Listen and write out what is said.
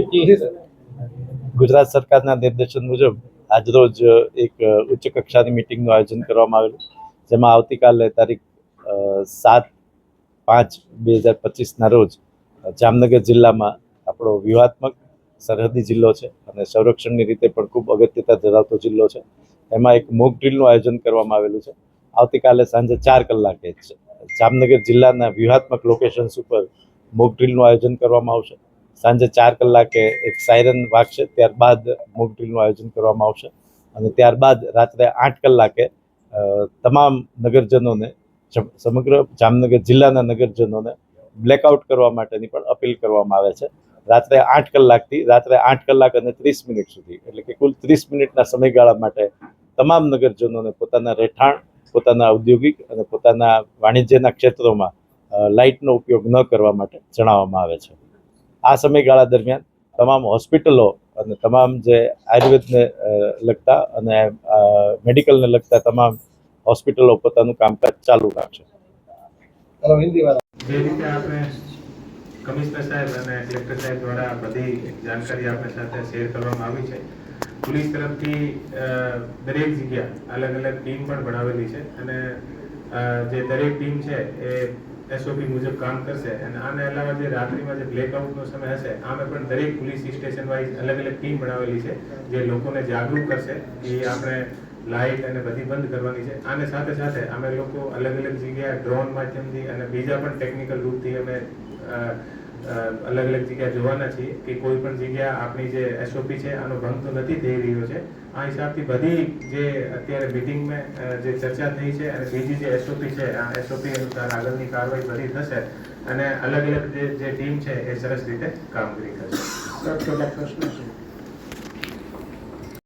ગુજરાત સરકારના નિર્દેશન મુજબ આજરોજ એક ઉચ્ચ કક્ષાની મિટિંગનું આયોજન કરવામાં આવેલું, જેમાં આવતીકાલે તારીખ 7/5/2025ના રોજ જામનગર જિલ્લામાં આપણો વ્યૂહાત્મક સરહદી જિલ્લો છે અને સંરક્ષણની રીતે પણ ખૂબ અગત્યતા ધરાવતો જિલ્લો છે. એમાં એક મોક ડ્રીલનું આયોજન કરવામાં આવેલું છે. આવતીકાલે સાંજે 4 કલાકે જામનગર જિલ્લાના વ્યૂહાત્મક લોકેશન્સ ઉપર મોક ડ્રીલનું આયોજન કરવામાં આવશે. સાંજે 4 કલાકે એક સાયરન વાગશે, ત્યારબાદ મોક ડ્રીલનું આયોજન કરવામાં આવશે અને ત્યારબાદ રાત્રે 8 કલાકે તમામ નગરજનોને, સમગ્ર જામનગર જિલ્લાના નગરજનોને બ્લેકઆઉટ કરવા માટેની પણ અપીલ કરવામાં આવે છે. રાત્રે 8 કલાકથી રાત્રે 8 કલાક અને 30 મિનિટ સુધી, એટલે કે કુલ 30 મિનિટના સમયગાળા માટે તમામ નગરજનોને પોતાના રહેઠાણ, પોતાના ઔદ્યોગિક અને પોતાના વાણિજ્યના ક્ષેત્રોમાં લાઇટનો ઉપયોગ ન કરવા માટે જણાવવામાં આવે છે. આ સમયગાળા દરમિયાન તમામ હોસ્પિટલો અને તમામ જે આયુર્વેદને લગતા અને મેડિકલને લગતા તમામ હોસ્પિટલો પોતાનું કામકાજ ચાલુ રાખશે. જે રીતે આપણે કમિશનર સાહેબ અને કલેક્ટર સાહેબ દ્વારા બધી જાણકારી આપણી સાથે શેર કરવામાં આવી છે. પોલીસ તરફથી દરેક જગ્યા અલગ અલગ ટીમ પણ બનાવેલી છે અને જે દરેક ટીમ છે એ એસઓપી મુજબ કામ કરશે અને આને અલાવા જે રાત્રિમાં જે બ્લેકઆઉટનો સમય હશે આમે પણ દરેક પોલીસ સ્ટેશન વાઇઝ અલગ અલગ ટીમ બનાવેલી છે જે લોકોને જાગૃત કરશે કે આપણે લાઇટ અને બધી બંધ કરવાની છે. આને સાથે સાથે અમે લોકો અલગ અલગ જગ્યાએ ડ્રોન માધ્યમથી અને બીજા પણ ટેકનિકલ રૂપથી અમે અલગ અલગ જગ્યા જોવાના છીએ કે કોઈ પણ જગ્યા આપણી જે એસઓપી છે આનો ભંગ તો નથી થઈ રહ્યો છે. આ હિસાબથી બધી જે અત્યારે મિટિંગમાં જે ચર્ચા થઈ છે અને બીજી જે એસઓપી છે આ એસઓપી અનુસાર આગળની કાર્યવાહી બધી થશે અને અલગ અલગ જે ટીમ છે એ સરસ રીતે કામગીરી કરશે. પ્રશ્ન છે.